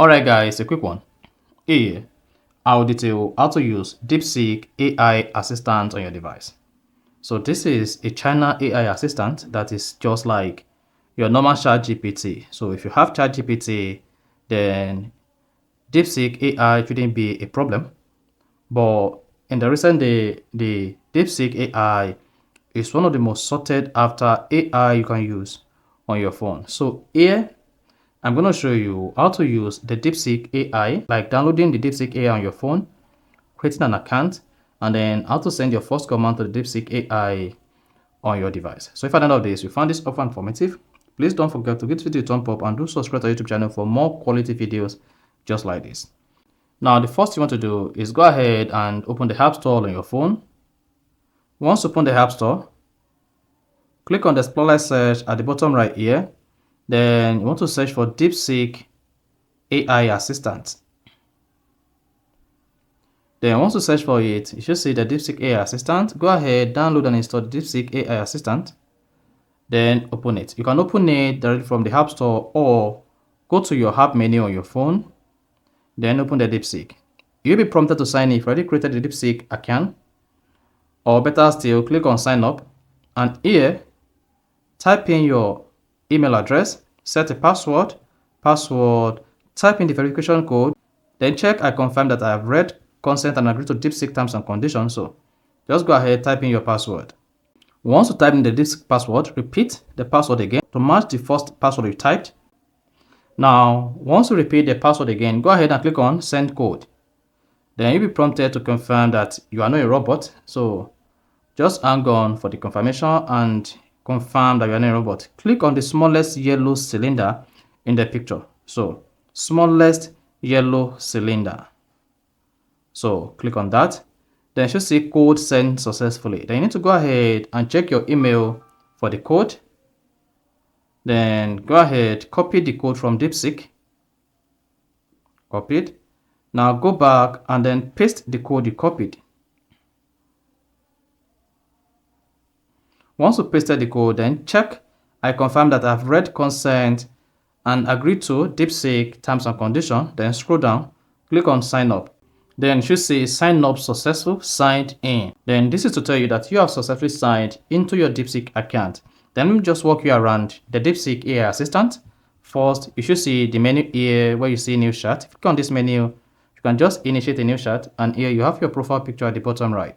Alright guys, a quick one. Here, I'll detail how to use Deepseek AI assistant on your device. So this is a China AI assistant that is just like your normal ChatGPT. So if you have ChatGPT, then Deepseek AI shouldn't be a problem. But in the recent day, the Deepseek AI is one of the most sorted after AI you can use on your phone. So here, I'm going to show you how to use the Deepseek AI, like downloading the Deepseek AI on your phone, creating an account, and then how to send your first command to the Deepseek AI on your device. So if at the end of this, you found this offer informative, please don't forget to give this video a thumb up and do subscribe to our YouTube channel for more quality videos just like this. Now, the first thing you want to do is go ahead and open the App Store on your phone. Once you open the App Store, click on the Spotlight search at the bottom right here. Then you want to search for Deepseek AI Assistant. Then once you search for it, you should see the Deepseek AI Assistant. Go ahead, download and install the Deepseek AI Assistant. Then open it. You can open it directly from the App Store or go to your app menu on your phone. Then open the Deepseek. You'll be prompted to sign in if you already created the Deepseek account. Or better still, click on sign up. And here, type in your email address, set a password, type in the verification code, then check I confirm that I have read, consent and agree to Deepseek terms and conditions. So just go ahead, type in your password. Once you type in the Deepseek password, repeat the password again to match the first password you typed. Now, once you repeat the password again, go ahead and click on send code. Then you'll be prompted to confirm that you are not a robot. So just hang on for the confirmation and confirm that you are not a robot. Click on the smallest yellow cylinder in the picture. So smallest yellow cylinder. So click on that. Then you should see code sent successfully. Then you need to go ahead and check your email for the code. Then go ahead, copy the code from Deepseek. Copy it. Now go back and then paste the code you copied. Once you pasted the code, then check I confirm that I've read, consent and agreed to Deepseek terms and conditions. Then scroll down, click on sign up. Then you should say sign up successful, signed in. Then this is to tell you that you have successfully signed into your Deepseek account. Then let me just walk you around the Deepseek AI assistant. First, you should see the menu here where you see new chat. If you click on this menu, you can just initiate a new chat, and here you have your profile picture at the bottom right.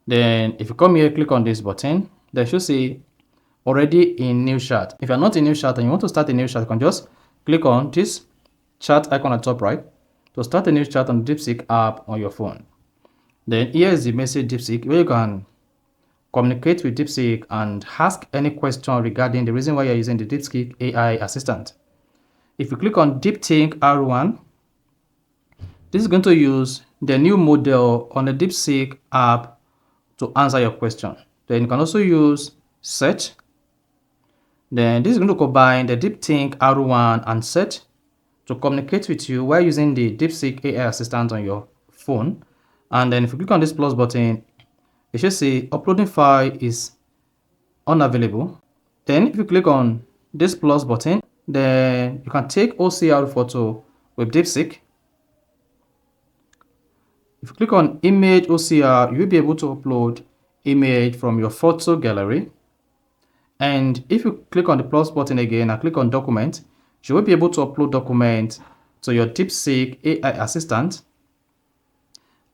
Then if you come here, click on this button, then you should see already in new chat. If you're not in new chat and you want to start a new chat, you can just click on this chat icon at the top right to start a new chat on the Deepseek app on your phone. Then here is the message Deepseek where you can communicate with Deepseek and ask any question regarding the reason why you're using the Deepseek AI assistant. If you click on Deep Think R1, this is going to use the new model on the Deepseek app to answer your question. Then you can also use search. Then this is going to combine the Deep Think R1 and search to communicate with you while using the Deepseek AI assistant on your phone. And then if you click on this plus button, you should see uploading file is unavailable. Then if you click on this plus button, then you can take OCR photo with Deepseek. If you click on image OCR, you will be able to upload image from your photo gallery. And if you click on the plus button again and click on document, you will be able to upload document to your Deepseek AI assistant.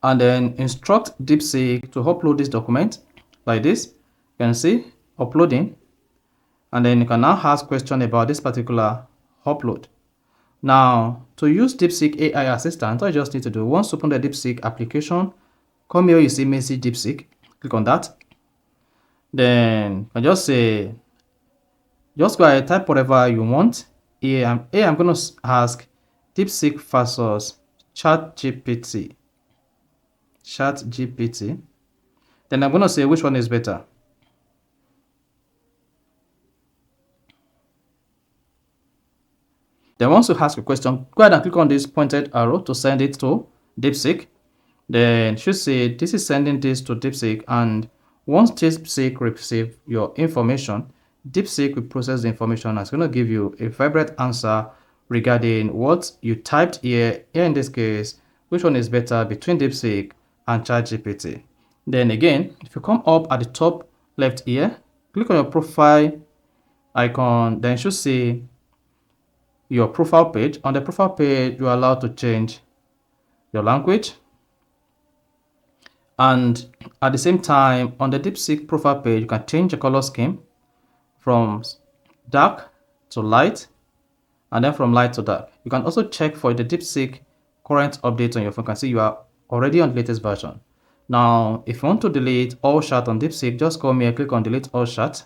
And then instruct Deepseek to upload this document like this. You can see uploading. And then you can now ask questions about this particular upload. Now, to use Deepseek AI Assistant, all you just need to do, once you open the Deepseek application, come here, you see message Deepseek, click on that. Then I just say, just go ahead, type whatever you want. Here, I'm going to ask Deepseek versus ChatGPT. Then I'm going to say which one is better. Then once you ask a question, go ahead and click on this pointed arrow to send it to Deepseek. Then you should say this is sending this to Deepseek, and once Deepseek receives your information, Deepseek will process the information and it's going to give you a vibrant answer regarding what you typed here in this case, which one is better between Deepseek and ChatGPT. Then again, if you come up at the top left here, click on your profile icon, then you should see your profile page. On the profile page, you are allowed to change your language. And at the same time, on the Deepseek profile page, you can change the color scheme from dark to light, and then from light to dark. You can also check for the Deepseek current update on your phone. You can see you are already on the latest version. Now, if you want to delete all chat on Deepseek, just come here, click on delete all chat.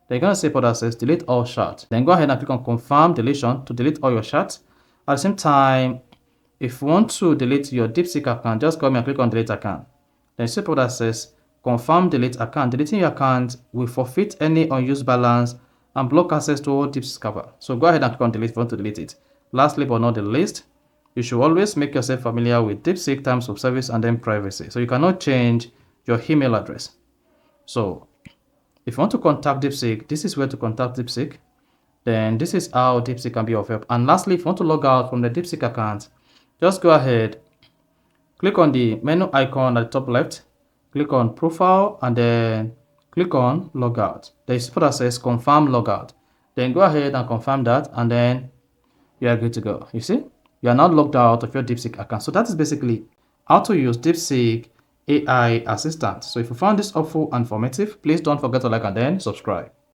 Then you're going to say for that says delete all chat. Then go ahead and click on confirm deletion to delete all your chats. At the same time, if you want to delete your Deepseek account, just come here and click on delete account. Then you see for that says confirm delete account. Deleting your account will forfeit any unused balance and block access to all Deepseek cover. So go ahead and click on delete if you want to delete it. Lastly but not the least, you should always make yourself familiar with Deepseek terms of service and then privacy. So you cannot change your email address. So if you want to contact Deepseek, this is where to contact Deepseek. Then this is how Deepseek can be of help. And lastly, if you want to log out from the Deepseek account, just go ahead, click on the menu icon at the top left, click on profile, and then click on logout. There is a spot that says confirm logout. Then go ahead and confirm that, and then you are good to go. You see, you are now logged out of your Deepseek account. So that is basically how to use Deepseek AI assistant. So if you found this helpful and informative, please don't forget to like and then subscribe.